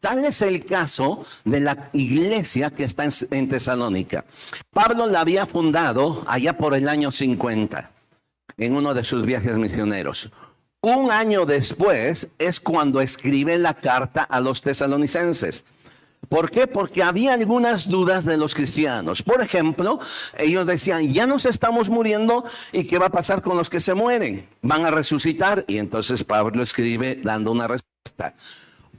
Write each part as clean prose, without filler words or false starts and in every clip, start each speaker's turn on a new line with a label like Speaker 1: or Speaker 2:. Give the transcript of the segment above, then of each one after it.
Speaker 1: Tal es el caso de la iglesia que está en Tesalónica. Pablo la había fundado allá por el año 50, en uno de sus viajes misioneros. Un año después es cuando escribe la carta a los tesalonicenses. ¿Por qué? Porque había algunas dudas de los cristianos. Por ejemplo, ellos decían, ya nos estamos muriendo, ¿y qué va a pasar con los que se mueren? ¿Van a resucitar? Y entonces Pablo escribe dando una respuesta.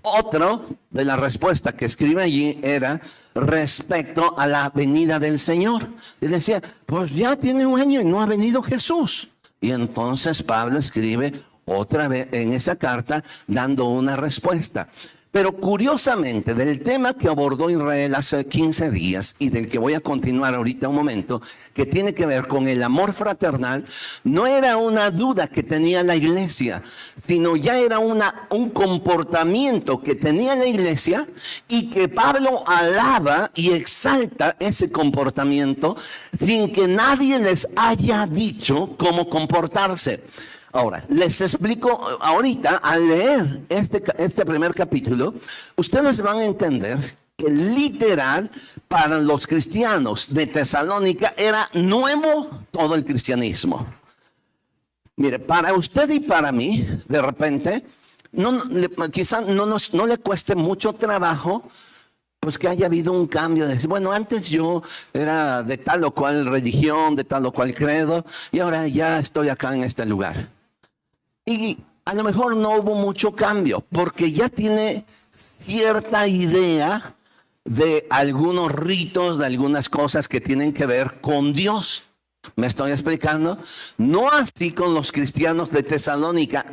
Speaker 1: Otro de la respuesta que escribe allí era respecto a la venida del Señor. Y decía, pues ya tiene un año y no ha venido Jesús. Y entonces Pablo escribe otra vez en esa carta dando una respuesta. Pero curiosamente, del tema que abordó Israel hace 15 días y del que voy a continuar ahorita un momento, que tiene que ver con el amor fraternal, no era una duda que tenía la iglesia, sino ya era un comportamiento que tenía la iglesia y que Pablo alaba y exalta ese comportamiento sin que nadie les haya dicho cómo comportarse. Ahora, les explico ahorita, al leer este primer capítulo, ustedes van a entender que literal para los cristianos de Tesalónica era nuevo todo el cristianismo. Mire, para usted y para mí, de repente, quizás no le cueste mucho trabajo, pues que haya habido un cambio de decir, bueno, antes yo era de tal o cual religión, de tal o cual credo, y ahora ya estoy acá en este lugar. Y a lo mejor no hubo mucho cambio, porque ya tiene cierta idea de algunos ritos, de algunas cosas que tienen que ver con Dios. ¿Me estoy explicando? No así con los cristianos de Tesalónica.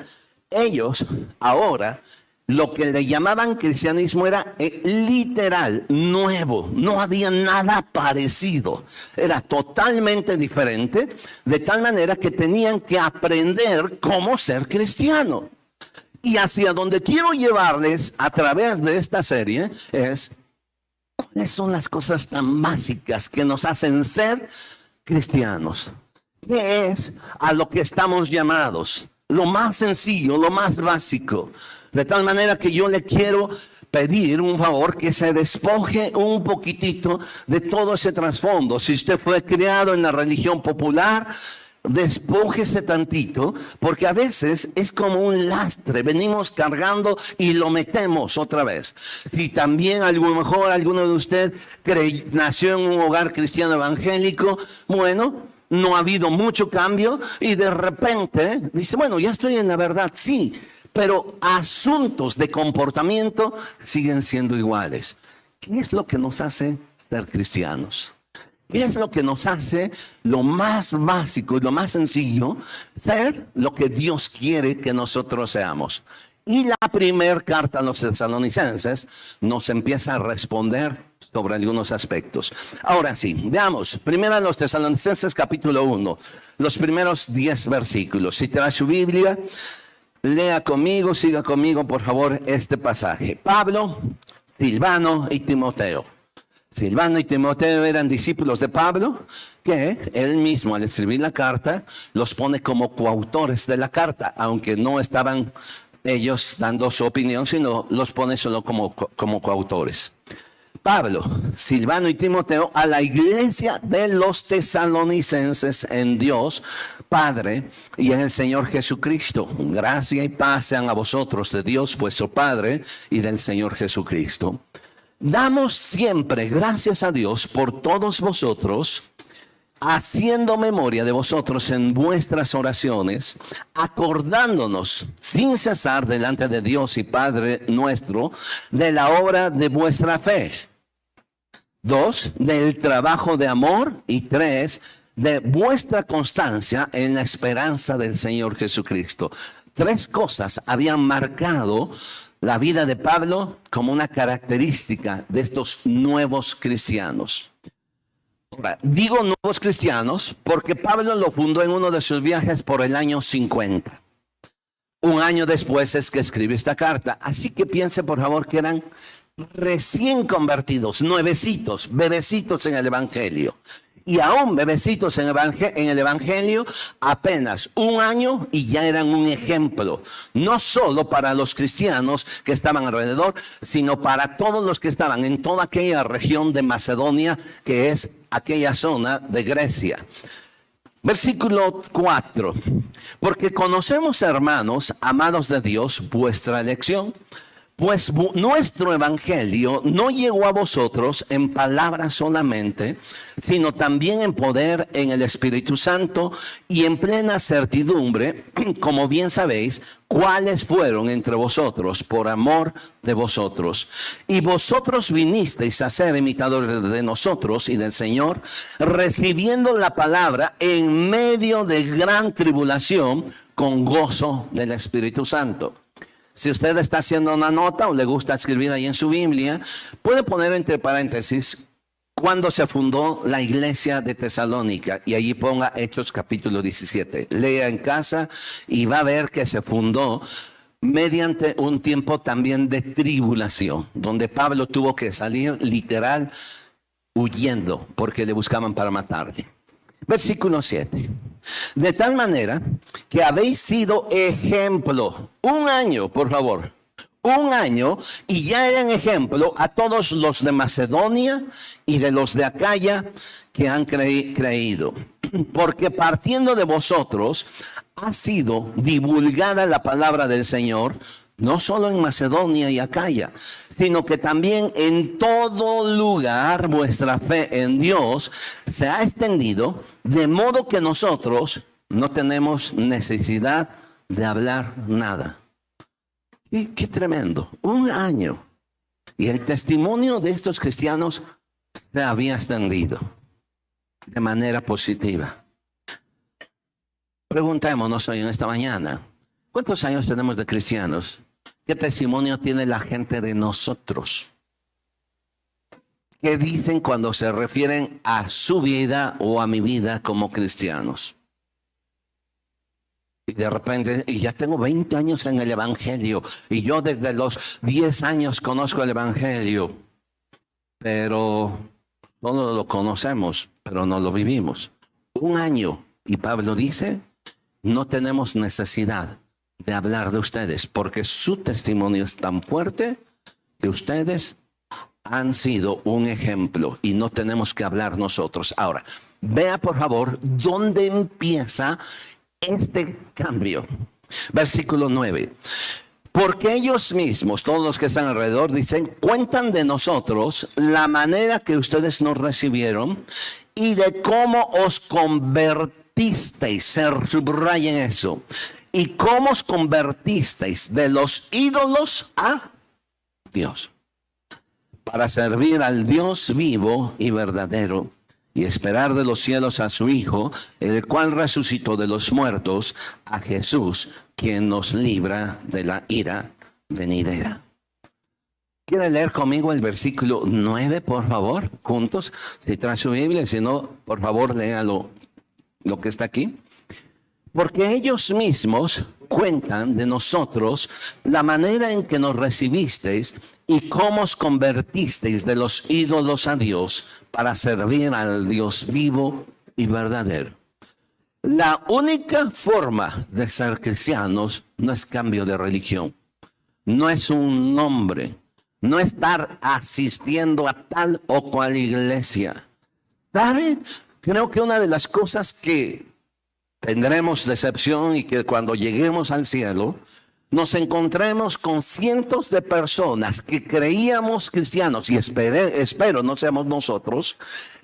Speaker 1: Ellos ahora lo que le llamaban cristianismo era literal, nuevo. No había nada parecido. Era totalmente diferente, de tal manera que tenían que aprender cómo ser cristiano. Y hacia donde quiero llevarles a través de esta serie es, ¿cuáles son las cosas tan básicas que nos hacen ser cristianos? ¿Qué es a lo que estamos llamados? Lo más sencillo, lo más básico. De tal manera que yo le quiero pedir un favor, que se despoje un poquitito de todo ese trasfondo. Si usted fue criado en la religión popular, despójese tantito, porque a veces es como un lastre, venimos cargando y lo metemos otra vez. Si también a lo mejor alguno de usted nació en un hogar cristiano evangélico, bueno, no ha habido mucho cambio y de repente dice, bueno, ya estoy en la verdad, sí, pero asuntos de comportamiento siguen siendo iguales. ¿Qué es lo que nos hace ser cristianos? ¿Qué es lo que nos hace lo más básico y lo más sencillo ser lo que Dios quiere que nosotros seamos? Y la primera carta a los tesalonicenses nos empieza a responder sobre algunos aspectos. Ahora sí, veamos. Primero a los tesalonicenses capítulo 1, los primeros 10 versículos. Si trae su Biblia, lea conmigo, siga conmigo, por favor, este pasaje. Pablo, Silvano y Timoteo. Silvano y Timoteo eran discípulos de Pablo, que él mismo al escribir la carta los pone como coautores de la carta, aunque no estaban ellos dando su opinión, sino los pone solo como coautores. Pablo, Silvano y Timoteo a la iglesia de los tesalonicenses en Dios Padre y en el Señor Jesucristo. Gracia y paz sean a vosotros de Dios vuestro Padre y del Señor Jesucristo. Damos siempre gracias a Dios por todos vosotros, haciendo memoria de vosotros en vuestras oraciones, acordándonos sin cesar delante de Dios y Padre nuestro de la obra de vuestra fe. 2, del trabajo de amor. Y 3, de vuestra constancia en la esperanza del Señor Jesucristo. 3 cosas habían marcado la vida de Pablo como una característica de estos nuevos cristianos. Ahora, digo nuevos cristianos porque Pablo lo fundó en uno de sus viajes por el año 50. Un año después es que escribe esta carta. Así que piense por favor que eran recién convertidos, nuevecitos, bebecitos en el evangelio. y aún bebecitos en el Evangelio, apenas un año y ya eran un ejemplo, no solo para los cristianos que estaban alrededor, sino para todos los que estaban en toda aquella región de Macedonia, que es aquella zona de Grecia. Versículo 4. Porque conocemos, hermanos, amados de Dios, vuestra elección, pues nuestro evangelio no llegó a vosotros en palabras solamente, sino también en poder, en el Espíritu Santo y en plena certidumbre, como bien sabéis, cuáles fueron entre vosotros por amor de vosotros. Y vosotros vinisteis a ser imitadores de nosotros y del Señor, recibiendo la palabra en medio de gran tribulación, con gozo del Espíritu Santo. Si usted está haciendo una nota o le gusta escribir ahí en su Biblia, puede poner entre paréntesis cuándo se fundó la iglesia de Tesalónica y allí ponga Hechos capítulo 17. Lea en casa y va a ver que se fundó mediante un tiempo también de tribulación, donde Pablo tuvo que salir literal huyendo porque le buscaban para matarle. Versículo 7. De tal manera que habéis sido ejemplo. Un año, por favor. Un año y ya eran ejemplo a todos los de Macedonia y de los de Acaya que han creído. Porque partiendo de vosotros ha sido divulgada la palabra del Señor, no solo en Macedonia y Acaya, sino que también en todo lugar vuestra fe en Dios se ha extendido, de modo que nosotros no tenemos necesidad de hablar nada. Y qué tremendo, un año. Y el testimonio de estos cristianos se había extendido de manera positiva. Preguntémonos hoy en esta mañana, ¿cuántos años tenemos de cristianos? ¿Qué testimonio tiene la gente de nosotros? ¿Qué dicen cuando se refieren a su vida o a mi vida como cristianos? Y de repente, y ya tengo 20 años en el Evangelio, y yo desde los 10 años conozco el Evangelio, pero no lo conocemos, pero no lo vivimos. Un año, y Pablo dice, no tenemos necesidad de hablar de ustedes, porque su testimonio es tan fuerte que ustedes han sido un ejemplo y no tenemos que hablar nosotros. Ahora, vea por favor dónde empieza este cambio. Versículo 9. Porque ellos mismos, todos los que están alrededor, dicen, cuentan de nosotros la manera que ustedes nos recibieron y de cómo os convertisteis. Subrayen eso. Y cómo os convertisteis de los ídolos a Dios, para servir al Dios vivo y verdadero, y esperar de los cielos a su Hijo, el cual resucitó de los muertos, a Jesús, quien nos libra de la ira venidera. ¿Quiere leer conmigo el versículo 9, por favor? Juntos, si trae su Biblia, si no, por favor, léalo lo que está aquí. Porque ellos mismos cuentan de nosotros la manera en que nos recibisteis y cómo os convertisteis de los ídolos a Dios para servir al Dios vivo y verdadero. La única forma de ser cristianos no es cambio de religión, no es un nombre, no es estar asistiendo a tal o cual iglesia. ¿Saben? Creo que una de las cosas que tendremos decepción y que cuando lleguemos al cielo nos encontremos con cientos de personas que creíamos cristianos, y espero no seamos nosotros,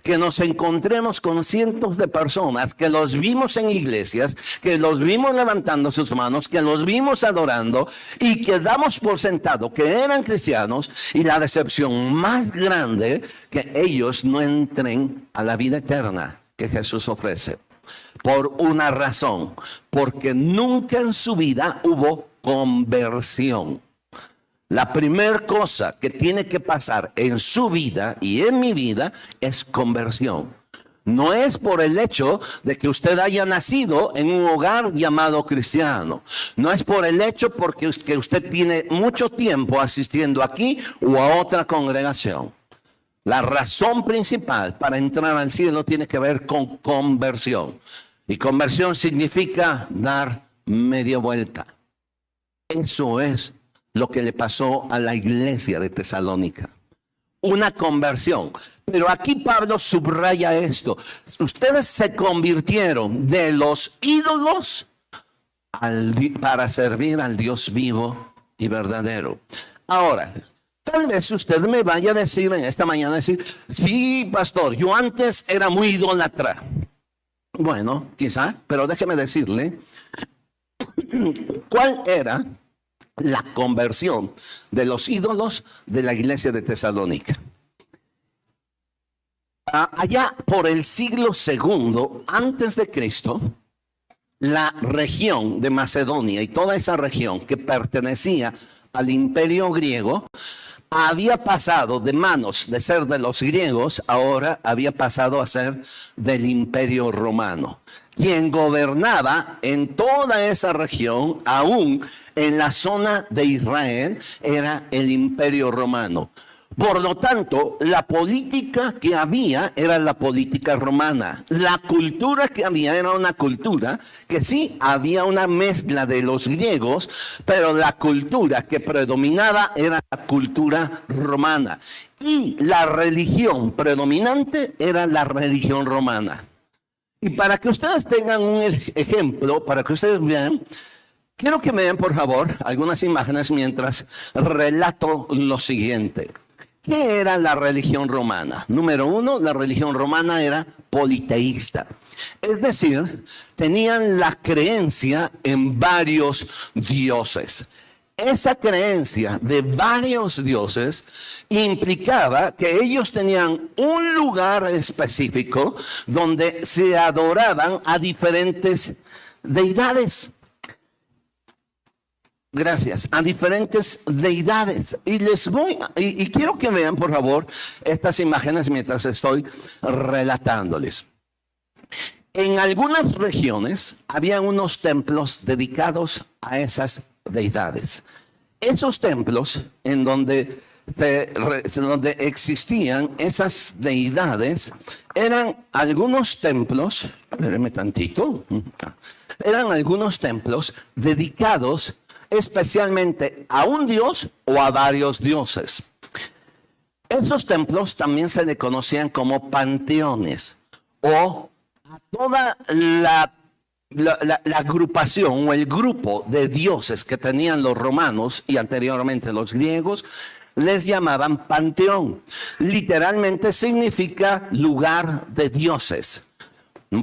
Speaker 1: que nos encontremos con cientos de personas que los vimos en iglesias, que los vimos levantando sus manos, que los vimos adorando y que damos por sentado que eran cristianos, y la decepción más grande, que ellos no entren a la vida eterna que Jesús ofrece. Por una razón, porque nunca en su vida hubo conversión. La primera cosa que tiene que pasar en su vida y en mi vida es conversión. No es por el hecho de que usted haya nacido en un hogar llamado cristiano. No es por el hecho porque que usted tiene mucho tiempo asistiendo aquí o a otra congregación. La razón principal para entrar al cielo tiene que ver con conversión. Y conversión significa dar media vuelta. Eso es lo que le pasó a la iglesia de Tesalónica. Una conversión. Pero aquí Pablo subraya esto. Ustedes se convirtieron de los ídolos para servir al Dios vivo y verdadero. Ahora, tal vez usted me vaya a decir en esta mañana, sí, pastor, yo antes era muy idólatra. Bueno, quizá, pero déjeme decirle, ¿cuál era la conversión de los ídolos de la iglesia de Tesalónica? Allá por el siglo II antes de Cristo, la región de Macedonia y toda esa región que pertenecía al imperio griego había pasado de manos de ser de los griegos, ahora había pasado a ser del imperio romano. Quien gobernaba en toda esa región, aún en la zona de Israel, era el imperio romano. Por lo tanto, la política que había era la política romana. La cultura que había era una cultura que sí había una mezcla de los griegos, pero la cultura que predominaba era la cultura romana. Y la religión predominante era la religión romana. Y para que ustedes tengan un ejemplo, para que ustedes vean, quiero que me den por favor algunas imágenes mientras relato lo siguiente. ¿Qué era la religión romana? Número uno, la religión romana era politeísta. Es decir, tenían la creencia en varios dioses. Esa creencia de varios dioses implicaba que ellos tenían un lugar específico donde se adoraban a diferentes deidades. Gracias. A diferentes deidades. Y quiero que vean, por favor, estas imágenes mientras estoy relatándoles. En algunas regiones había unos templos dedicados a esas deidades. Esos templos en donde existían esas deidades eran algunos templos, espérenme tantito, eran algunos templos dedicados especialmente a un dios o a varios dioses. Esos templos también se le conocían como panteones o a toda la agrupación o el grupo de dioses que tenían los romanos y anteriormente los griegos, les llamaban panteón. Literalmente significa lugar de dioses.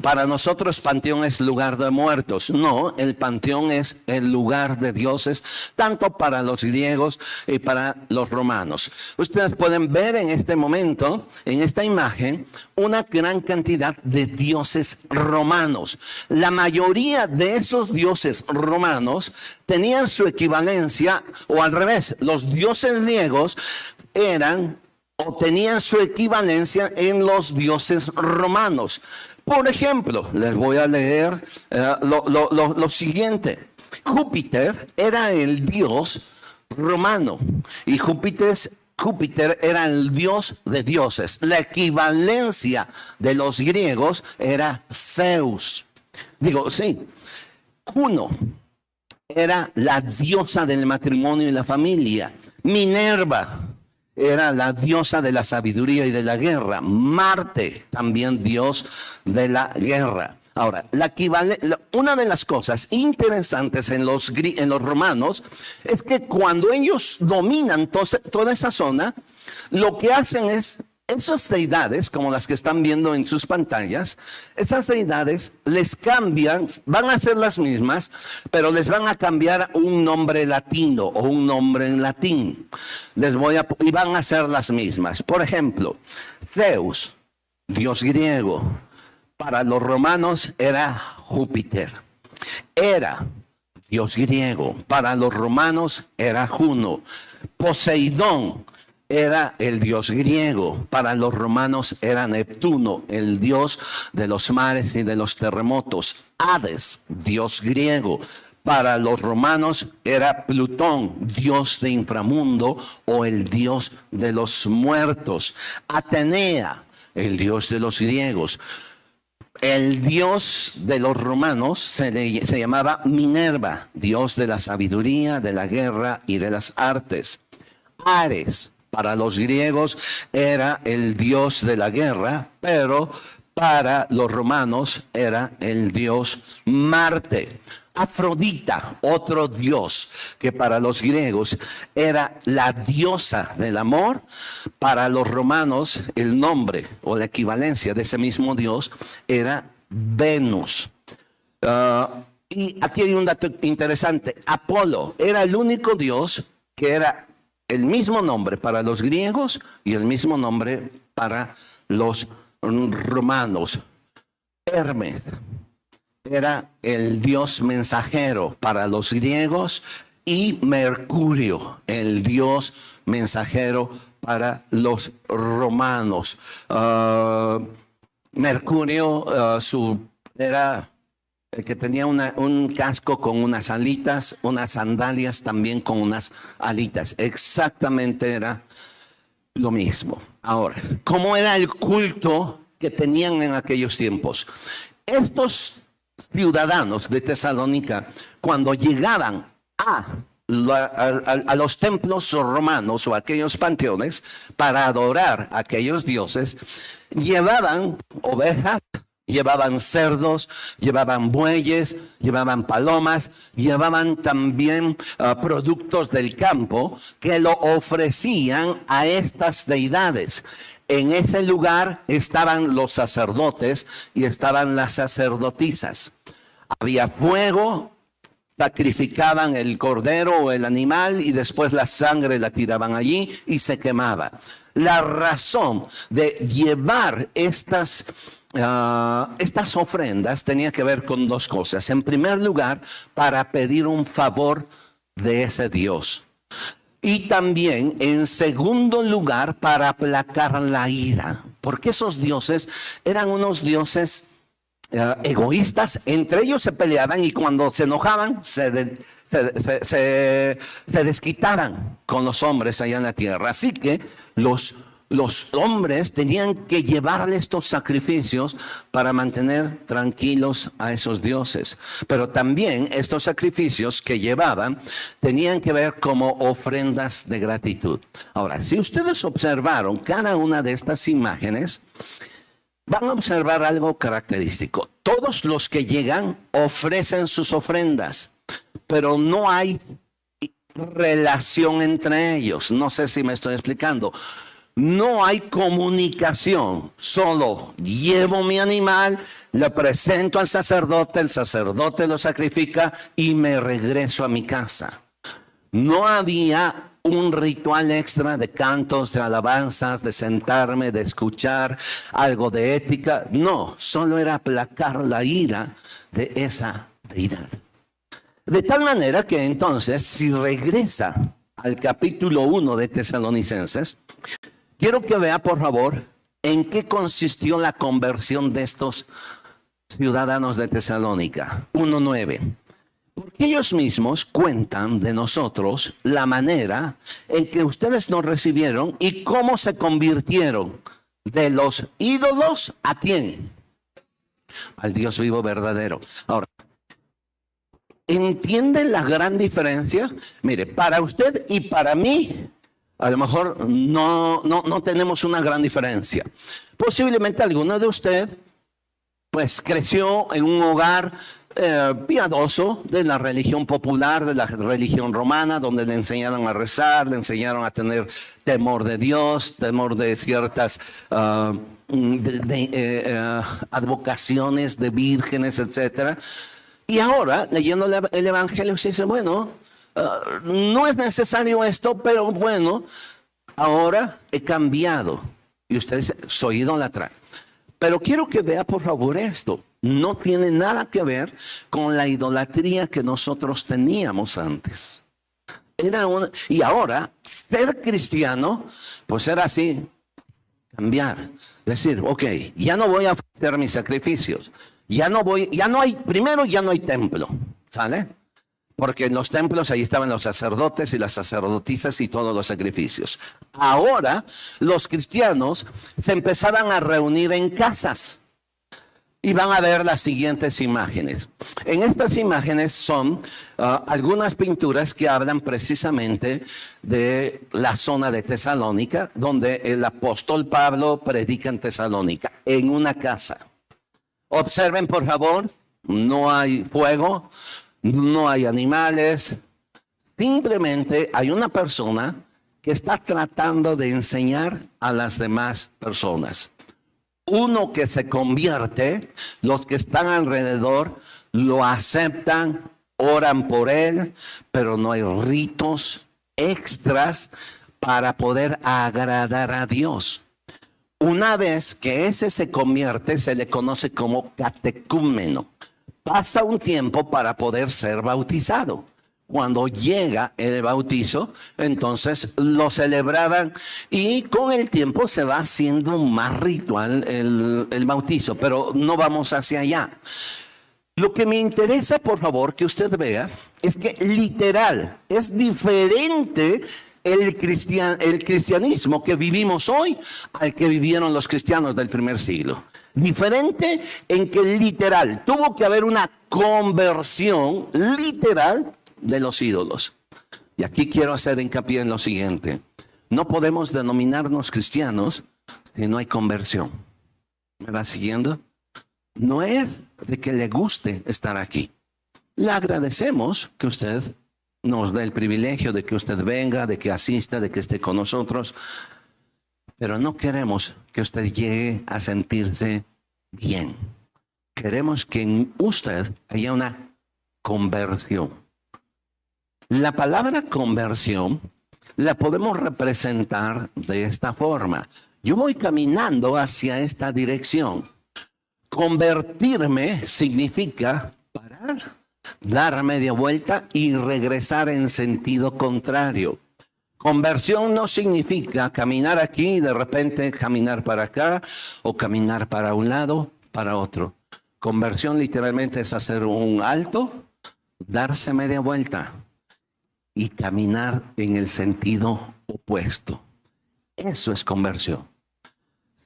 Speaker 1: Para nosotros panteón es lugar de muertos. No, el panteón es el lugar de dioses, tanto para los griegos y para los romanos. Ustedes pueden ver en este momento, en esta imagen, una gran cantidad de dioses romanos. La mayoría de esos dioses romanos tenían su equivalencia, o al revés, los dioses griegos eran o tenían su equivalencia en los dioses romanos. Por ejemplo, les voy a leer lo siguiente. Júpiter era el dios romano y Júpiter era el dios de dioses. La equivalencia de los griegos era Zeus. Juno era la diosa del matrimonio y la familia. Minerva era la diosa de la sabiduría y de la guerra. Marte, también dios de la guerra. Ahora, una de las cosas interesantes en los romanos es que cuando ellos dominan toda esa zona, lo que hacen es, esas deidades, como las que están viendo en sus pantallas, esas deidades les cambian, van a ser las mismas, pero les van a cambiar un nombre latino o un nombre en latín. Y van a ser las mismas. Por ejemplo, Zeus, dios griego, para los romanos era Júpiter. Hera, dios griego, para los romanos era Juno. Poseidón era el dios griego, para los romanos era Neptuno, el dios de los mares y de los terremotos. Hades, dios griego, para los romanos era Plutón, dios de inframundo o el dios de los muertos. Atenea, el dios de los griegos. El dios de los romanos se llamaba Minerva, dios de la sabiduría, de la guerra y de las artes. Ares, para los griegos, era el dios de la guerra, pero para los romanos era el dios Marte. Afrodita, otro dios que para los griegos era la diosa del amor, para los romanos el nombre o la equivalencia de ese mismo dios era Venus. Y aquí hay un dato interesante. Apolo era el único dios que era el mismo nombre para los griegos y el mismo nombre para los romanos. Hermes era el dios mensajero para los griegos y Mercurio, el dios mensajero para los romanos. Mercurio era el que tenía un casco con unas alitas, unas sandalias también con unas alitas. Exactamente era lo mismo. Ahora, ¿cómo era el culto que tenían en aquellos tiempos? Estos ciudadanos de Tesalónica, cuando llegaban a los templos romanos o aquellos panteones para adorar a aquellos dioses, llevaban ovejas, llevaban cerdos, llevaban bueyes, llevaban palomas, llevaban también productos del campo que lo ofrecían a estas deidades. En ese lugar estaban los sacerdotes y estaban las sacerdotisas. Había fuego, sacrificaban el cordero o el animal y después la sangre la tiraban allí y se quemaba. La razón de llevar estas ofrendas tenía que ver con dos cosas. En primer lugar, para pedir un favor de ese Dios. Y también, en segundo lugar, para aplacar la ira. Porque esos dioses eran unos dioses egoístas. Entre ellos se peleaban y cuando se enojaban se desquitaban con los hombres allá en la tierra. Así que los hombres tenían que llevarle estos sacrificios para mantener tranquilos a esos dioses. Pero también estos sacrificios que llevaban tenían que ver como ofrendas de gratitud. Ahora, si ustedes observaron cada una de estas imágenes, van a observar algo característico. Todos los que llegan ofrecen sus ofrendas, pero no hay relación entre ellos. No sé si me estoy explicando. No hay comunicación, solo llevo mi animal, le presento al sacerdote, el sacerdote lo sacrifica y me regreso a mi casa. No había un ritual extra de cantos, de alabanzas, de sentarme, de escuchar algo de ética. No, solo era aplacar la ira de esa deidad. De tal manera que entonces, si regresa al capítulo 1 de Tesalonicenses, quiero que vea, por favor, en qué consistió la conversión de estos ciudadanos de Tesalónica. 1:9. Porque ellos mismos cuentan de nosotros la manera en que ustedes nos recibieron y cómo se convirtieron de los ídolos ¿a quién? Al Dios vivo verdadero. Ahora, ¿entienden la gran diferencia? Mire, para usted y para mí, a lo mejor no tenemos una gran diferencia. Posiblemente alguno de usted pues creció en un hogar piadoso de la religión popular, de la religión romana, donde le enseñaron a rezar, le enseñaron a tener temor de Dios, temor de ciertas advocaciones de vírgenes, etcétera. Y ahora, leyendo el Evangelio, se dice, bueno, no es necesario esto, pero bueno, ahora he cambiado. Y usted dice, soy idólatra. Pero quiero que vea, por favor, esto. No tiene nada que ver con la idolatría que nosotros teníamos antes. Y ahora, ser cristiano, pues era así, cambiar. Decir, ok, ya no voy a hacer mis sacrificios. Ya no hay templo, ¿sale? porque en los templos ahí estaban los sacerdotes y las sacerdotisas y todos los sacrificios. Ahora los cristianos se empezaban a reunir en casas. Y van a ver las siguientes imágenes. En estas imágenes son algunas pinturas que hablan precisamente de la zona de Tesalónica, donde el apóstol Pablo predica en Tesalónica, en una casa. Observen, por favor, no hay fuego, no hay animales. Simplemente hay una persona que está tratando de enseñar a las demás personas. Uno que se convierte, los que están alrededor lo aceptan, oran por él, pero no hay ritos extras para poder agradar a Dios. Una vez que ese se convierte, se le conoce como catecúmeno. Pasa un tiempo para poder ser bautizado. Cuando llega el bautizo, entonces lo celebraban y con el tiempo se va haciendo más ritual el bautizo, pero no vamos hacia allá. Lo que me interesa, por favor, que usted vea, es que literal es diferente el cristianismo que vivimos hoy al que vivieron los cristianos del primer siglo. Diferente en que literal tuvo que haber una conversión literal de los ídolos. Y aquí quiero hacer hincapié en lo siguiente. No podemos denominarnos cristianos si no hay conversión. ¿Me va siguiendo? No es de que le guste estar aquí. Le agradecemos que usted nos dé el privilegio de que usted venga, de que asista, de que esté con nosotros. Pero no queremos que usted llegue a sentirse bien. Queremos que en usted haya una conversión. La palabra conversión la podemos representar de esta forma. Yo voy caminando hacia esta dirección. Convertirme significa parar, dar media vuelta y regresar en sentido contrario. Conversión no significa caminar aquí y de repente caminar para acá o caminar para un lado, para otro. Conversión literalmente es hacer un alto, darse media vuelta y caminar en el sentido opuesto. Eso es conversión.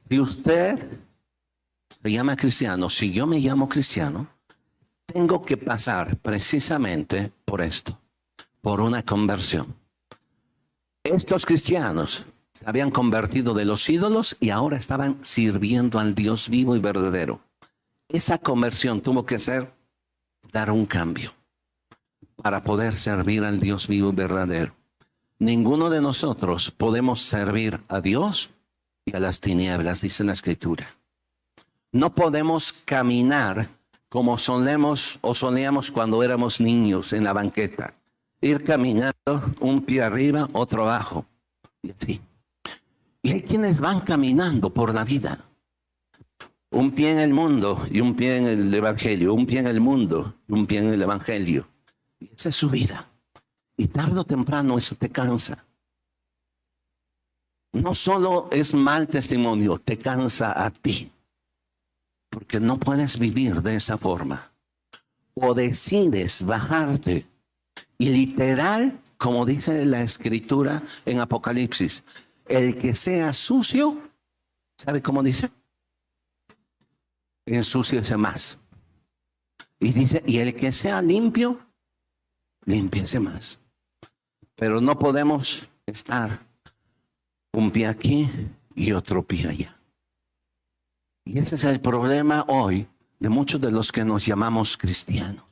Speaker 1: Si usted se llama cristiano, si yo me llamo cristiano, tengo que pasar precisamente por esto, por una conversión. Estos cristianos se habían convertido de los ídolos y ahora estaban sirviendo al Dios vivo y verdadero. Esa conversión tuvo que ser dar un cambio para poder servir al Dios vivo y verdadero. Ninguno de nosotros podemos servir a Dios y a las tinieblas, dice la Escritura. No podemos caminar como solíamos cuando éramos niños en la banqueta. Ir caminando un pie arriba, otro abajo. Y así. Y hay quienes van caminando por la vida. Un pie en el mundo y un pie en el Evangelio. Un pie en el mundo y un pie en el Evangelio. Y esa es su vida. Y tarde o temprano eso te cansa. No solo es mal testimonio, te cansa a ti. Porque no puedes vivir de esa forma. O decides bajarte. Y literal, como dice la Escritura en Apocalipsis, el que sea sucio, ¿sabe cómo dice? Ensúciese más. Y dice, y el que sea limpio, límpiese más. Pero no podemos estar un pie aquí y otro pie allá. Y ese es el problema hoy de muchos de los que nos llamamos cristianos.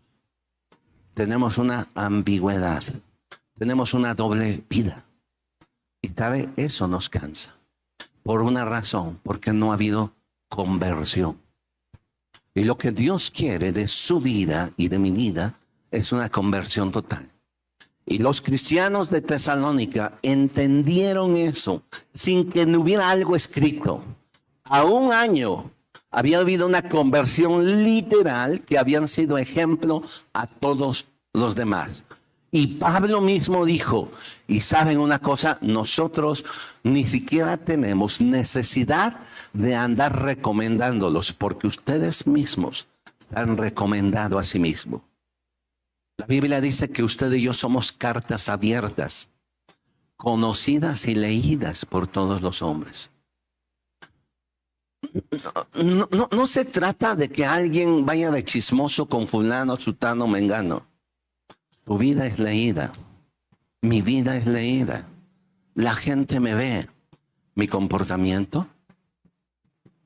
Speaker 1: Tenemos una ambigüedad, tenemos una doble vida. Y sabe, eso nos cansa. Por una razón, porque no ha habido conversión. Y lo que Dios quiere de su vida y de mi vida es una conversión total. Y los cristianos de Tesalónica entendieron eso sin que no hubiera algo escrito. A un año había habido una conversión literal que habían sido ejemplo a todos los demás. Y Pablo mismo dijo, y saben una cosa, nosotros ni siquiera tenemos necesidad de andar recomendándolos porque ustedes mismos se han recomendado a sí mismos. La Biblia dice que usted y yo somos cartas abiertas, conocidas y leídas por todos los hombres. No se trata de que alguien vaya de chismoso con fulano, sutano, mengano. Su vida es leída. Mi vida es leída. La gente me ve. Mi comportamiento.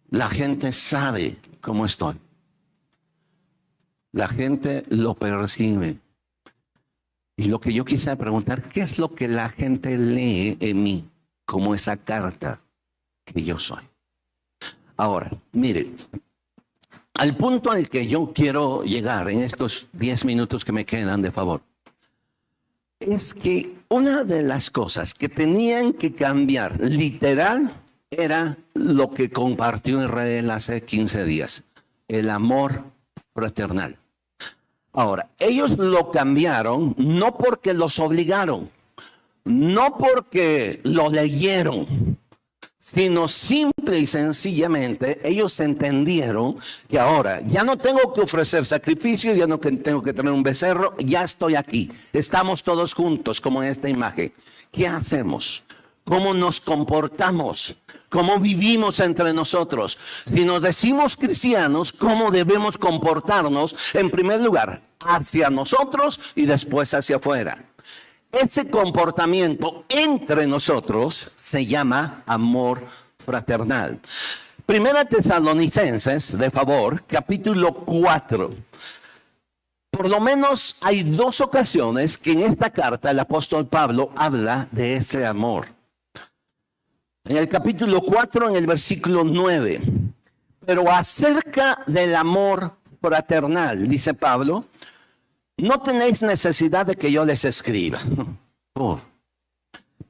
Speaker 1: La gente sabe cómo estoy. La gente lo percibe. Y lo que yo quisiera preguntar, ¿qué es lo que la gente lee en mí como esa carta que yo soy? Ahora, mire, al punto al que yo quiero llegar en estos 10 minutos que me quedan, de favor, es que una de las cosas que tenían que cambiar literal era lo que compartió Israel hace 15 días, el amor fraternal. Ahora, ellos lo cambiaron no porque los obligaron, no porque lo leyeron, sino simple y sencillamente ellos entendieron que ahora ya no tengo que ofrecer sacrificio, ya no tengo que tener un becerro, ya estoy aquí, estamos todos juntos como en esta imagen. ¿Qué hacemos? ¿Cómo nos comportamos? ¿Cómo vivimos entre nosotros? Si nos decimos cristianos, ¿cómo debemos comportarnos? En primer lugar, hacia nosotros y después hacia afuera. Ese comportamiento entre nosotros se llama amor fraternal. Primera Tesalonicenses, de favor, capítulo 4. Por lo menos hay 2 ocasiones que en esta carta el apóstol Pablo habla de ese amor. En el capítulo 4, en el versículo 9. Pero acerca del amor fraternal, dice Pablo, no tenéis necesidad de que yo les escriba.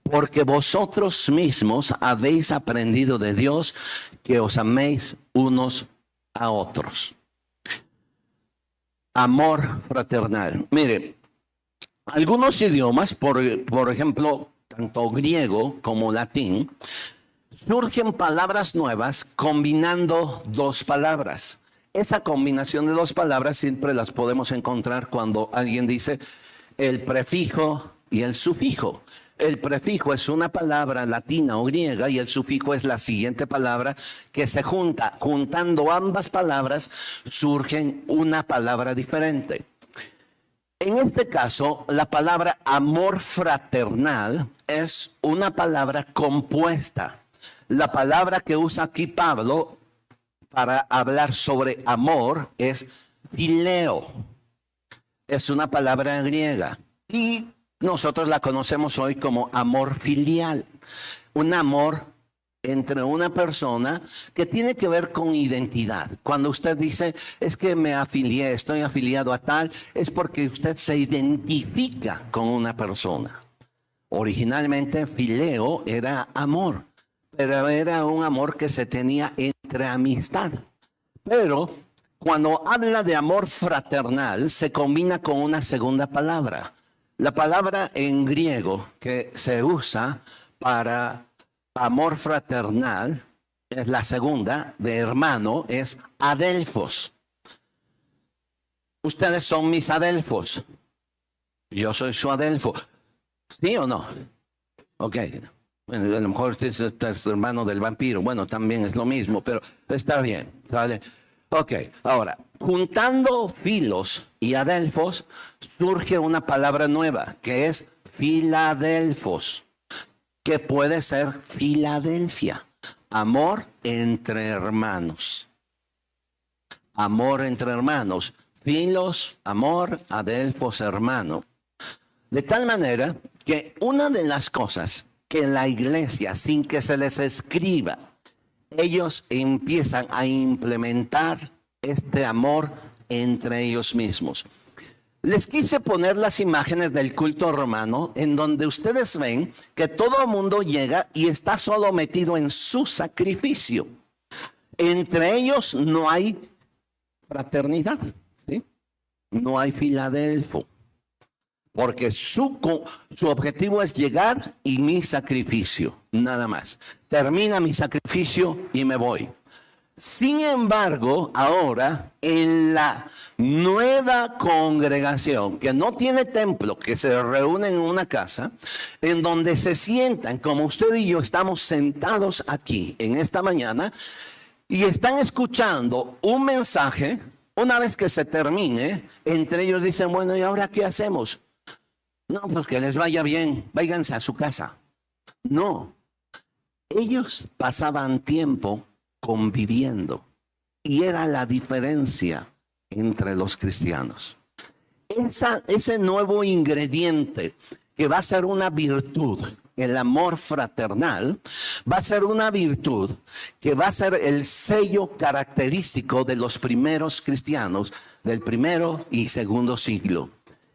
Speaker 1: Porque vosotros mismos habéis aprendido de Dios que os améis unos a otros. Amor fraternal. Mire, algunos idiomas, por ejemplo, tanto griego como latín, surgen palabras nuevas combinando 2 palabras. Esa combinación de 2 palabras siempre las podemos encontrar cuando alguien dice el prefijo y el sufijo. El prefijo es una palabra latina o griega y el sufijo es la siguiente palabra que se junta. Juntando ambas palabras surgen una palabra diferente. En este caso, la palabra amor fraternal es una palabra compuesta. La palabra que usa aquí Pablo para hablar sobre amor es phileo. Es una palabra griega y nosotros la conocemos hoy como amor filial. Un amor entre una persona que tiene que ver con identidad. Cuando usted dice, es que me afilié, estoy afiliado a tal, es porque usted se identifica con una persona. Originalmente, fileo era amor, pero era un amor que se tenía entre amistad. Pero cuando habla de amor fraternal, se combina con una segunda palabra. La palabra en griego que se usa para amor fraternal, es la segunda de hermano, es adelfos. Ustedes son mis adelfos. Yo soy su adelfo. ¿Sí o no? Ok. Bueno, a lo mejor usted es hermano del vampiro. Bueno, también es lo mismo, pero está bien. ¿Sale? Ok. Ahora, juntando filos y adelfos, surge una palabra nueva, que es filadelfos, que puede ser Filadelfia. Amor entre hermanos. Amor entre hermanos. Filos, amor, adelfos, hermano. De tal manera que una de las cosas que en la iglesia, sin que se les escriba, ellos empiezan a implementar este amor entre ellos mismos. Les quise poner las imágenes del culto romano en donde ustedes ven que todo el mundo llega y está solo metido en su sacrificio. Entre ellos no hay fraternidad, ¿sí? No hay filadelfo. Porque su objetivo es llegar y mi sacrificio, nada más. Termina mi sacrificio y me voy. Sin embargo, ahora en la nueva congregación que no tiene templo, que se reúnen en una casa, en donde se sientan como usted y yo estamos sentados aquí en esta mañana y están escuchando un mensaje. Una vez que se termine, entre ellos dicen, bueno, ¿y ahora qué hacemos? No, pues que les vaya bien, váyanse a su casa. No, ellos pasaban tiempo conviviendo y era la diferencia entre los cristianos. Ese nuevo ingrediente que va a ser una virtud, el amor fraternal, va a ser una virtud que va a ser el sello característico de los primeros cristianos del primero y segundo siglo.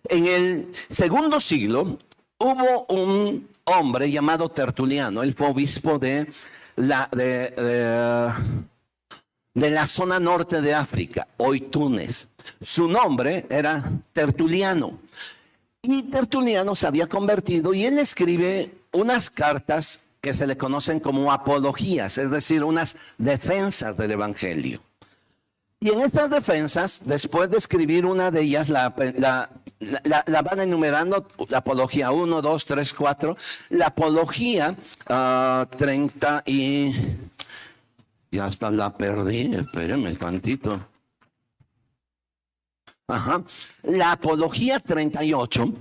Speaker 1: En el segundo siglo hubo un hombre llamado Tertuliano. Él fue obispo de la zona norte de África, hoy Túnez. Su nombre era Tertuliano. Y Tertuliano se había convertido y él escribe unas cartas que se le conocen como apologías, es decir, unas defensas del Evangelio. Y en estas defensas, después de escribir una de ellas, la van enumerando, la apología 1, 2, 3, 4, la apología 30 y... Ya hasta la perdí, espérenme tantito. Ajá. La apología 38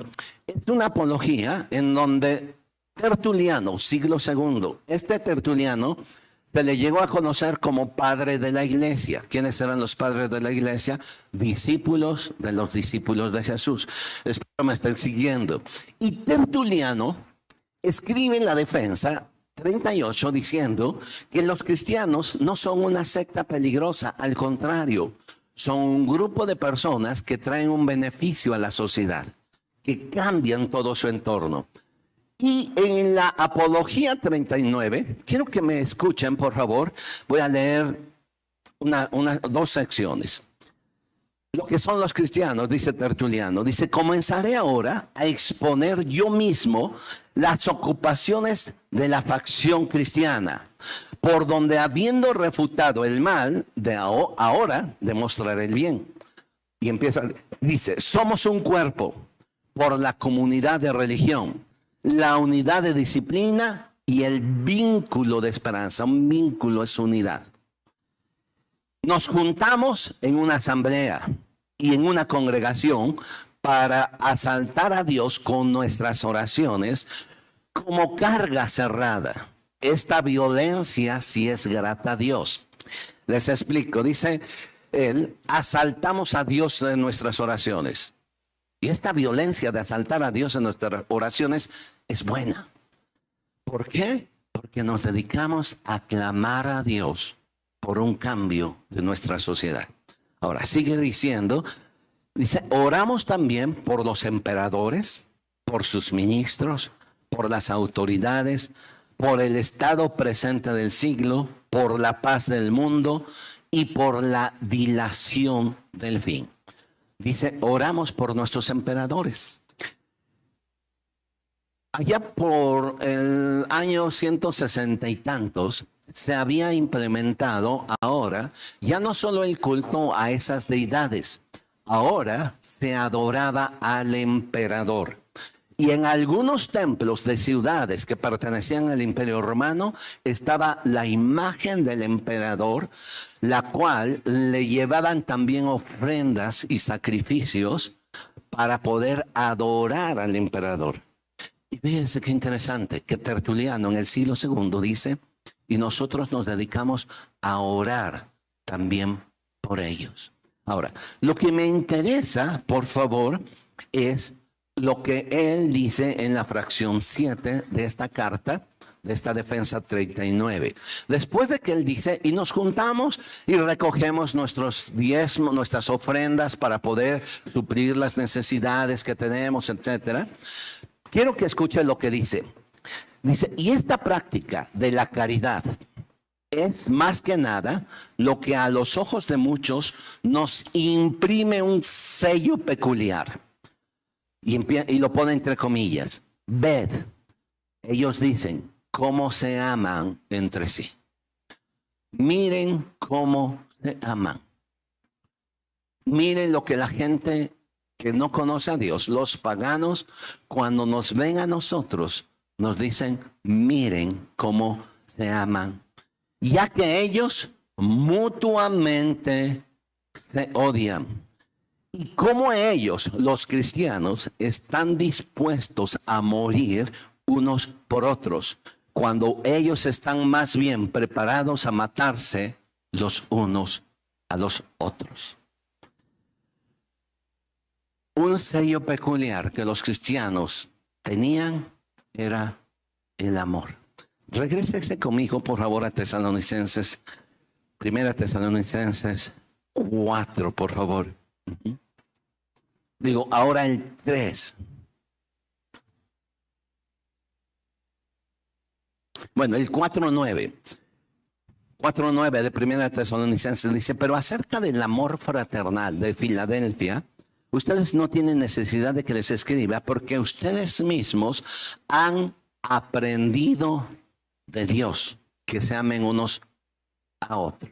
Speaker 1: es una apología en donde Tertuliano, siglo II, este Tertuliano se le llegó a conocer como padre de la iglesia. ¿Quiénes eran los padres de la iglesia? Discípulos de los discípulos de Jesús. Espero me estén siguiendo. Y Tertuliano escribe en la defensa 38 diciendo que los cristianos no son una secta peligrosa, al contrario, son un grupo de personas que traen un beneficio a la sociedad, que cambian todo su entorno. Y en la apología 39, quiero que me escuchen, por favor, voy a leer dos secciones. Lo que son los cristianos, dice Tertuliano, dice, comenzaré ahora a exponer yo mismo las ocupaciones de la facción cristiana, por donde habiendo refutado el mal, ahora demostraré el bien. Y empieza, dice, somos un cuerpo por la comunidad de religión, la unidad de disciplina y el vínculo de esperanza. Un vínculo es unidad. Nos juntamos en una asamblea y en una congregación para asaltar a Dios con nuestras oraciones como carga cerrada. Esta violencia sí es grata a Dios. Les explico, dice él, asaltamos a Dios en nuestras oraciones. Y esta violencia de asaltar a Dios en nuestras oraciones es buena. ¿Por qué? Porque nos dedicamos a clamar a Dios por un cambio de nuestra sociedad. Ahora, sigue diciendo, dice, oramos también por los emperadores, por sus ministros, por las autoridades, por el estado presente del siglo, por la paz del mundo y por la dilación del fin. Dice, oramos por nuestros emperadores. Allá por el año 160 y tantos, se había implementado ahora ya no solo el culto a esas deidades, ahora se adoraba al emperador. Y en algunos templos de ciudades que pertenecían al Imperio Romano estaba la imagen del emperador, la cual le llevaban también ofrendas y sacrificios para poder adorar al emperador. Y fíjense qué interesante que Tertuliano en el siglo II dice, y nosotros nos dedicamos a orar también por ellos. Ahora, lo que me interesa, por favor, es lo que él dice en la fracción 7 de esta carta, de esta defensa 39. Después de que él dice, y nos juntamos y recogemos nuestros diezmos, nuestras ofrendas para poder suplir las necesidades que tenemos, etcétera. Quiero que escuche lo que dice. Dice, y esta práctica de la caridad es más que nada lo que a los ojos de muchos nos imprime un sello peculiar. Y lo pone entre comillas. Ved, ellos dicen, cómo se aman entre sí. Miren cómo se aman. Miren lo que la gente que no conoce a Dios, los paganos, cuando nos ven a nosotros, nos dicen, miren cómo se aman. Ya que ellos mutuamente se odian. Y cómo ellos, los cristianos, están dispuestos a morir unos por otros, cuando ellos están más bien preparados a matarse los unos a los otros. Un sello peculiar que los cristianos tenían era el amor. Regrésese conmigo, por favor, a Tesalonicenses, 1 Tesalonicenses 4, por favor. Digo, ahora el 3. Bueno, el 4:9. 4:9 de 1 Tesalonicenses dice, pero acerca del amor fraternal de Filadelfia, ustedes no tienen necesidad de que les escriba, porque ustedes mismos han aprendido de Dios que se amen unos a otros.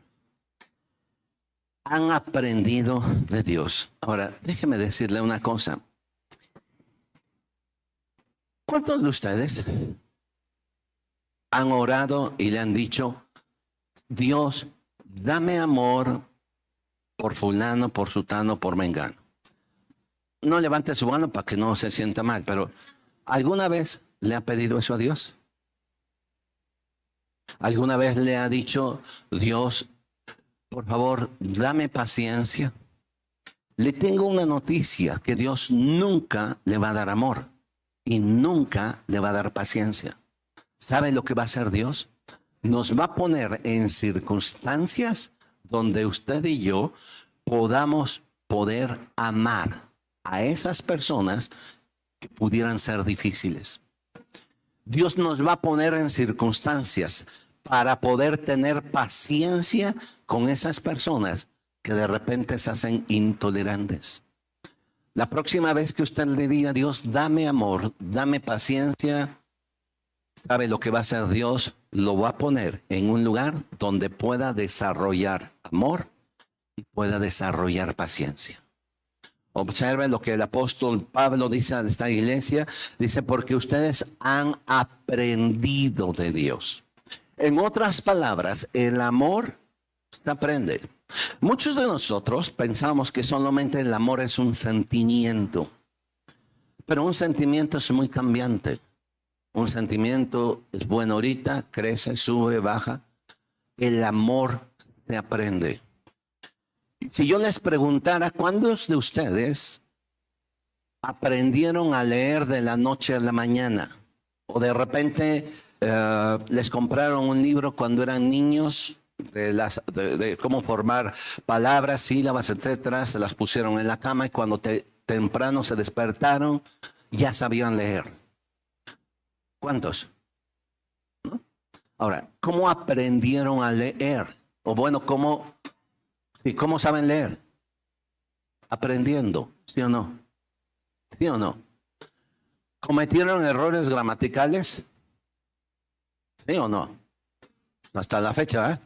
Speaker 1: Han aprendido de Dios. Ahora, déjeme decirle una cosa. ¿Cuántos de ustedes han orado y le han dicho, Dios, dame amor por fulano, por sutano, por mengano? No levante su mano para que no se sienta mal, pero ¿alguna vez le ha pedido eso a Dios? ¿Alguna vez le ha dicho, Dios, por favor, dame paciencia? Le tengo una noticia, que Dios nunca le va a dar amor y nunca le va a dar paciencia. ¿Sabe lo que va a hacer Dios? Nos va a poner en circunstancias donde usted y yo podamos poder amar a esas personas que pudieran ser difíciles. Dios nos va a poner en circunstancias para poder tener paciencia con esas personas que de repente se hacen intolerantes. La próxima vez que usted le diga a Dios, dame amor, dame paciencia, ¿sabe lo que va a hacer Dios? Lo va a poner en un lugar donde pueda desarrollar amor y pueda desarrollar paciencia. Observe lo que el apóstol Pablo dice a esta iglesia. Dice, porque ustedes han aprendido de Dios. En otras palabras, el amor se aprende. Muchos de nosotros pensamos que solamente el amor es un sentimiento. Pero un sentimiento es muy cambiante. Un sentimiento es bueno ahorita, crece, sube, baja. El amor se aprende. Si yo les preguntara, ¿cuántos de ustedes aprendieron a leer de la noche a la mañana? O de repente les compraron un libro cuando eran niños de cómo formar palabras, sílabas, etcétera. Se las pusieron en la cama y cuando temprano se despertaron, ya sabían leer. ¿Cuántos? ¿No? Ahora, ¿cómo aprendieron a leer? O bueno, ¿cómo saben leer? Aprendiendo, ¿sí o no? ¿Sí o no? ¿Cometieron errores gramaticales? ¿Sí o no? Hasta la fecha, ¿eh?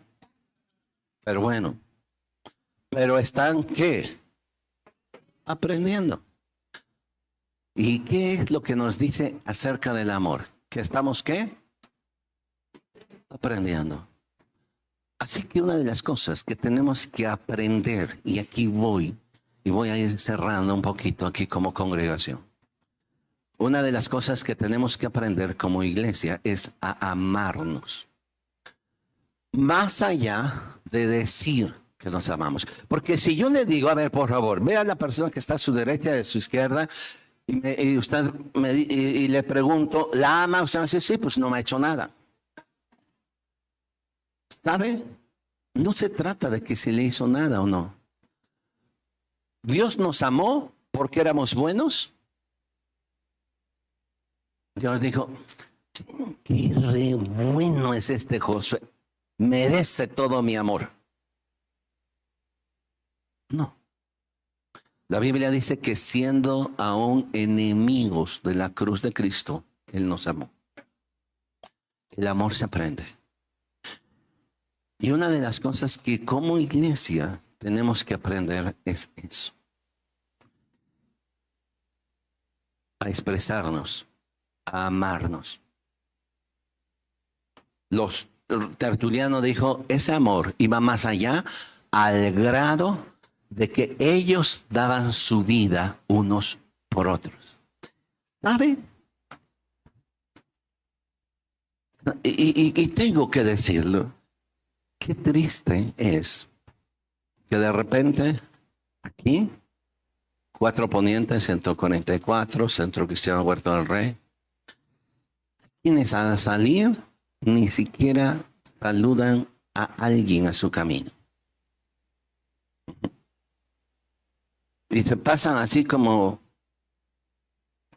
Speaker 1: Pero bueno. Pero están, ¿qué? Aprendiendo. ¿Y qué es lo que nos dice acerca del amor? ¿Que estamos qué? Aprendiendo. Así que una de las cosas que tenemos que aprender, y aquí voy a ir cerrando un poquito aquí como congregación. Una de las cosas que tenemos que aprender como iglesia es a amarnos. Más allá de decir que nos amamos. Porque si yo le digo, a ver, por favor, vea a la persona que está a su derecha y a su izquierda, y usted y le pregunto, ¿la ama? Usted me dice, sí, pues no me ha hecho nada. ¿Sabe? No se trata de que se le hizo nada o no. Dios nos amó porque éramos buenos. Dios dijo, qué re bueno es este Josué. Merece todo mi amor. No. La Biblia dice que siendo aún enemigos de la cruz de Cristo, Él nos amó. El amor se aprende. Y una de las cosas que como iglesia tenemos que aprender es eso. A expresarnos, a amarnos. Los tertulianos dijo, ese amor iba más allá al grado de que ellos daban su vida unos por otros. ¿Sabe? Y tengo que decirlo, qué triste es que de repente aquí, 4 Ponientes, 144, Centro Cristiano Huerto del Rey, quienes al salir ni siquiera saludan a alguien a su camino. Y se pasan así como,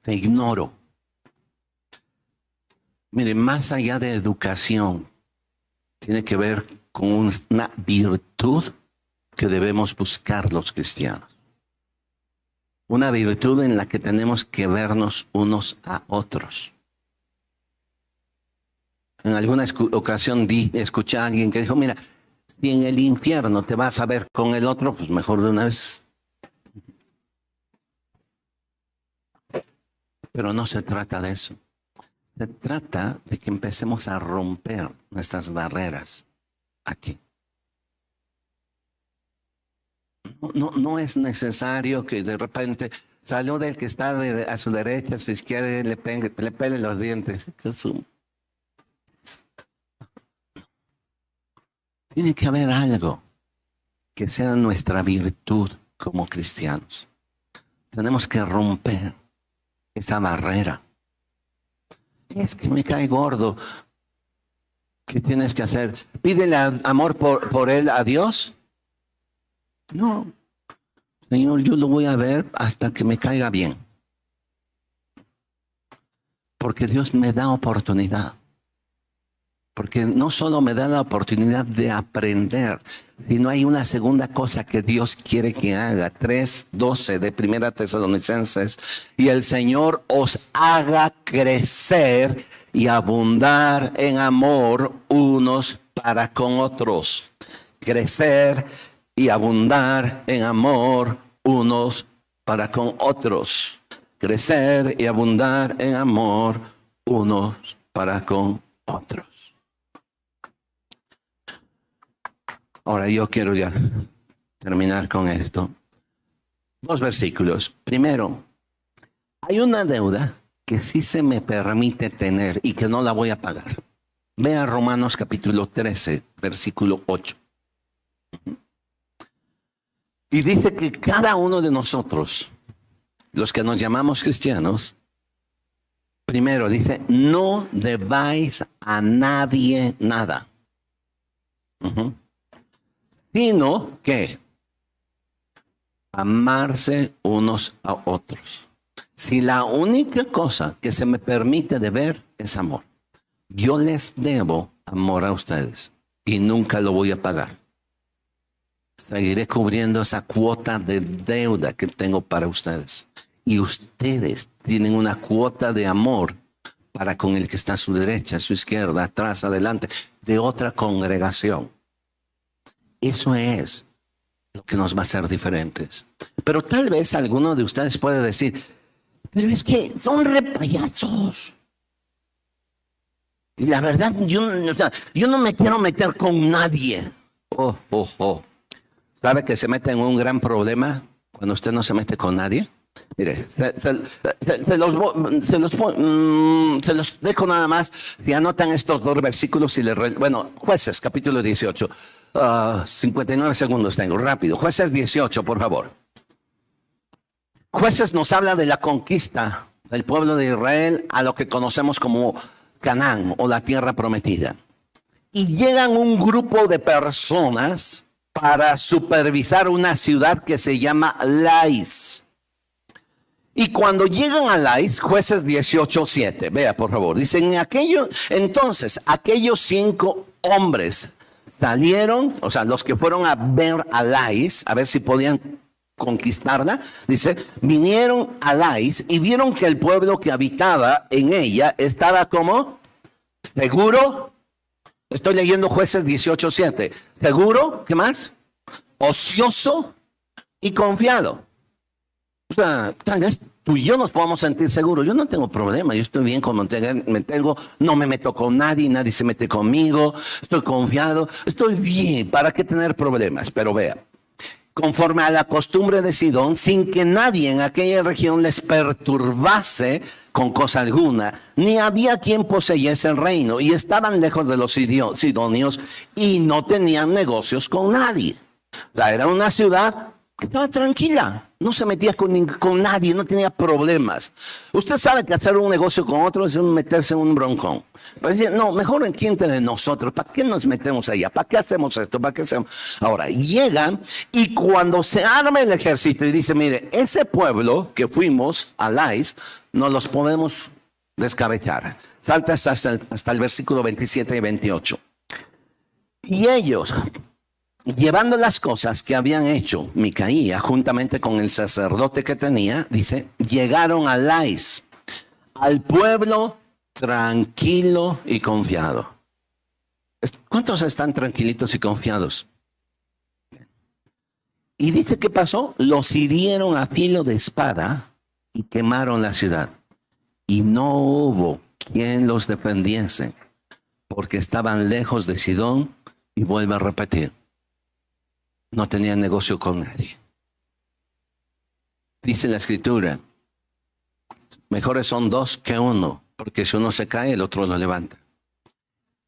Speaker 1: te ignoro. Miren, más allá de educación, tiene que ver con una virtud que debemos buscar los cristianos. Una virtud en la que tenemos que vernos unos a otros. En alguna ocasión escuché a alguien que dijo, mira, si en el infierno te vas a ver con el otro, pues mejor de una vez. Pero no se trata de eso. Se trata de que empecemos a romper nuestras barreras aquí. No es necesario que de repente salude el que está a su derecha, a su izquierda, y le pele los dientes. Tiene que haber algo que sea nuestra virtud como cristianos. Tenemos que romper esa barrera. Es que me cae gordo. ¿Qué tienes que hacer? ¿Pídele amor por él a Dios? No. Señor, yo lo voy a ver hasta que me caiga bien. Porque Dios me da oportunidad. Porque no solo me da la oportunidad de aprender, sino hay una segunda cosa que Dios quiere que haga. 3:12 de 1 Tesalonicenses. Y el Señor os haga crecer y abundar en amor unos para con otros. Crecer y abundar en amor unos para con otros. Crecer y abundar en amor unos para con otros. Ahora yo quiero ya terminar con esto. 2 versículos. Primero, hay una deuda que sí se me permite tener y que no la voy a pagar. Vea Romanos capítulo 13, versículo 8. Y dice que cada uno de nosotros, los que nos llamamos cristianos, primero dice, no debáis a nadie nada. Sino que amarse unos a otros. Si la única cosa que se me permite deber es amor, yo les debo amor a ustedes y nunca lo voy a pagar. Seguiré cubriendo esa cuota de deuda que tengo para ustedes. Y ustedes tienen una cuota de amor para con el que está a su derecha, a su izquierda, atrás, adelante, de otra congregación. Eso es lo que nos va a hacer diferentes. Pero tal vez alguno de ustedes puede decir, pero es que son repayasos. Y la verdad, yo no me quiero meter con nadie. ¿Sabe que se mete en un gran problema cuando usted no se mete con nadie? Mire, se los dejo nada más. Si anotan estos 2 versículos y Jueces, capítulo 18. 59 segundos tengo, rápido. Jueces 18, por favor. Jueces nos habla de la conquista del pueblo de Israel a lo que conocemos como Canaán o la tierra prometida. Y llegan un grupo de personas para supervisar una ciudad que se llama Lais. Y cuando llegan a Lais, Jueces 18:7, vea por favor, dicen entonces aquellos 5 hombres salieron, o sea, los que fueron a ver a Lais, a ver si podían conquistarla, dice, vinieron a Lais y vieron que el pueblo que habitaba en ella estaba como seguro, Estoy leyendo Jueces 18:7. Seguro, ¿qué más? Ocioso y confiado. O sea, tal vez tú y yo nos podamos sentir seguros. Yo no tengo problema, yo estoy bien como me tengo, no me meto con nadie, nadie se mete conmigo, estoy confiado, estoy bien, ¿para qué tener problemas? Pero vea, conforme a la costumbre de Sidón, sin que nadie en aquella región les perturbase con cosa alguna, ni había quien poseyese el reino, y estaban lejos de los sidonios y no tenían negocios con nadie. O sea, era una ciudad que estaba tranquila, no se metía con nadie, no tenía problemas. Usted sabe que hacer un negocio con otro es meterse en un broncón. Pero dice, no, mejor aquí entre nosotros, ¿para qué nos metemos allá? ¿Para qué hacemos esto? ¿Para qué hacemos? Ahora, llegan y cuando se arma el ejército y dice, mire, ese pueblo que fuimos a Lais, no los podemos descabezar. Salta hasta el versículo 27 y 28. Y ellos, llevando las cosas que habían hecho Micaía juntamente con el sacerdote que tenía, dice, llegaron a Lais, al pueblo tranquilo y confiado. ¿Cuántos están tranquilitos y confiados? Y dice que pasó, los hirieron a filo de espada y quemaron la ciudad. Y no hubo quien los defendiese, porque estaban lejos de Sidón, y vuelvo a repetir, no tenían negocio con nadie. Dice la Escritura, mejores son dos que uno, porque si uno se cae, el otro lo levanta.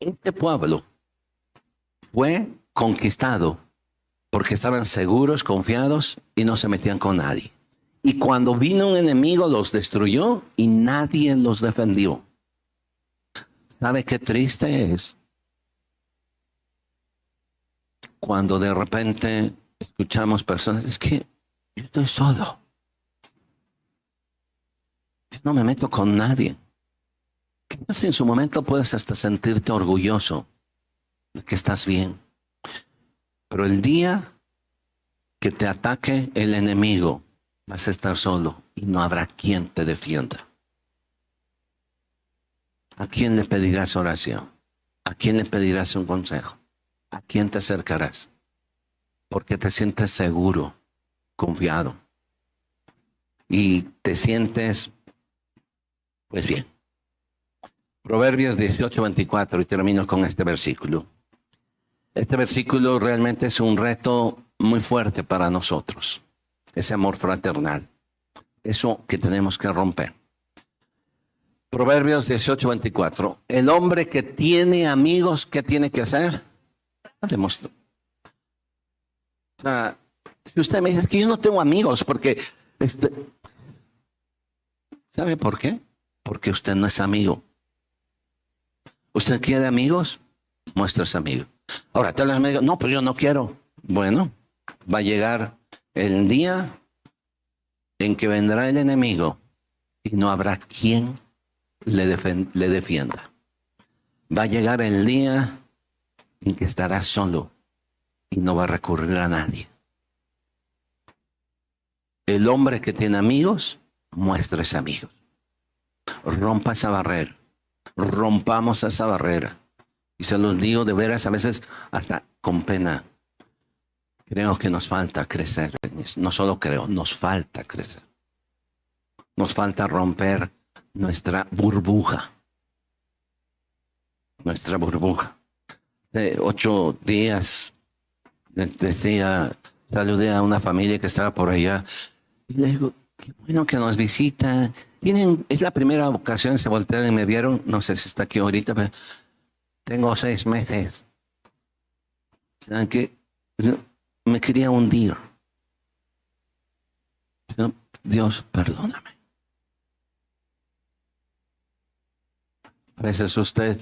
Speaker 1: Este pueblo fue conquistado porque estaban seguros, confiados y no se metían con nadie. Y cuando vino un enemigo los destruyó y nadie los defendió. ¿Sabe qué triste es? Cuando de repente escuchamos personas, es que yo estoy solo. Yo no me meto con nadie. Quizás en su momento puedes hasta sentirte orgulloso de que estás bien. Pero el día que te ataque el enemigo, vas a estar solo y no habrá quien te defienda. ¿A quién le pedirás oración? ¿A quién le pedirás un consejo? ¿A quién te acercarás? Porque te sientes seguro, confiado. Y te sientes, pues bien. Proverbios 18:24, y termino con este versículo. Este versículo realmente es un reto muy fuerte para nosotros. Ese amor fraternal. Eso que tenemos que romper. Proverbios 18:24. El hombre que tiene amigos, ¿qué tiene que hacer? Demostrar. O sea, si usted me dice, es que yo no tengo amigos, porque ¿sabe por qué? Porque usted no es amigo. ¿Usted quiere amigos? Muéstrese amigo. Ahora, tal vez me diga, no, pero yo no quiero. Bueno, va a llegar el día en que vendrá el enemigo y no habrá quien le defienda. Va a llegar el día en que estará solo y no va a recurrir a nadie. El hombre que tiene amigos, muéstrese amigos. Rompa esa barrera. Rompamos esa barrera. Y se los digo de veras, a veces hasta con pena. Creo que nos falta crecer. No solo creo, nos falta crecer. Nos falta romper nuestra burbuja. Nuestra burbuja. De 8 días, decía, saludé a una familia que estaba por allá. Y le digo, qué bueno que nos visita. Es la primera ocasión que se voltearon y me vieron. No sé si está aquí ahorita, pero tengo 6 meses. ¿Saben qué? Me quería hundir. Dios, perdóname. A veces usted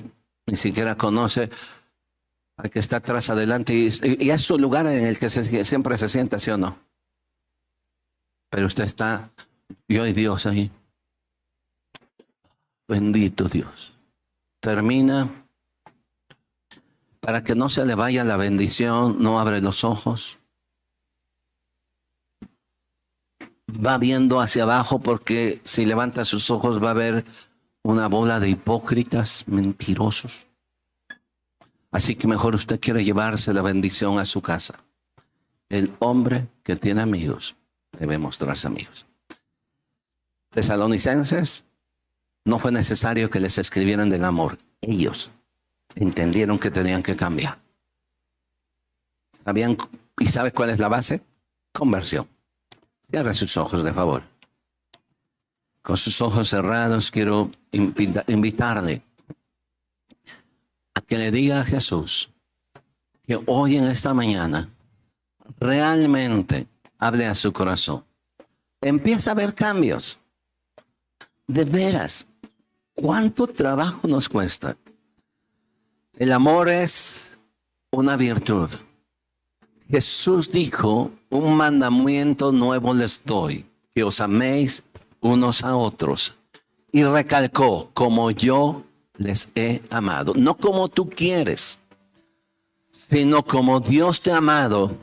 Speaker 1: ni siquiera conoce al que está atrás adelante y es su lugar en el que siempre se sienta, ¿sí o no? Pero usted está, yo y Dios ahí. Bendito Dios. Termina. Para que no se le vaya la bendición, no abre los ojos. Va viendo hacia abajo porque si levanta sus ojos va a ver una bola de hipócritas, mentirosos. Así que mejor usted quiere llevarse la bendición a su casa. El hombre que tiene amigos debe mostrarse amigos. Tesalonicenses, no fue necesario que les escribieran del amor. Ellos entendieron que tenían que cambiar. ¿Sabían? ¿Y sabe cuál es la base? Conversión. Cierra sus ojos, de favor. Con sus ojos cerrados quiero invitarle a que le diga a Jesús que hoy en esta mañana realmente hable a su corazón. Empieza a ver cambios. De veras, ¿cuánto trabajo nos cuesta? El amor es una virtud. Jesús dijo, un mandamiento nuevo les doy, que os améis unos a otros. Y recalcó, como yo les he amado. No como tú quieres, sino como Dios te ha amado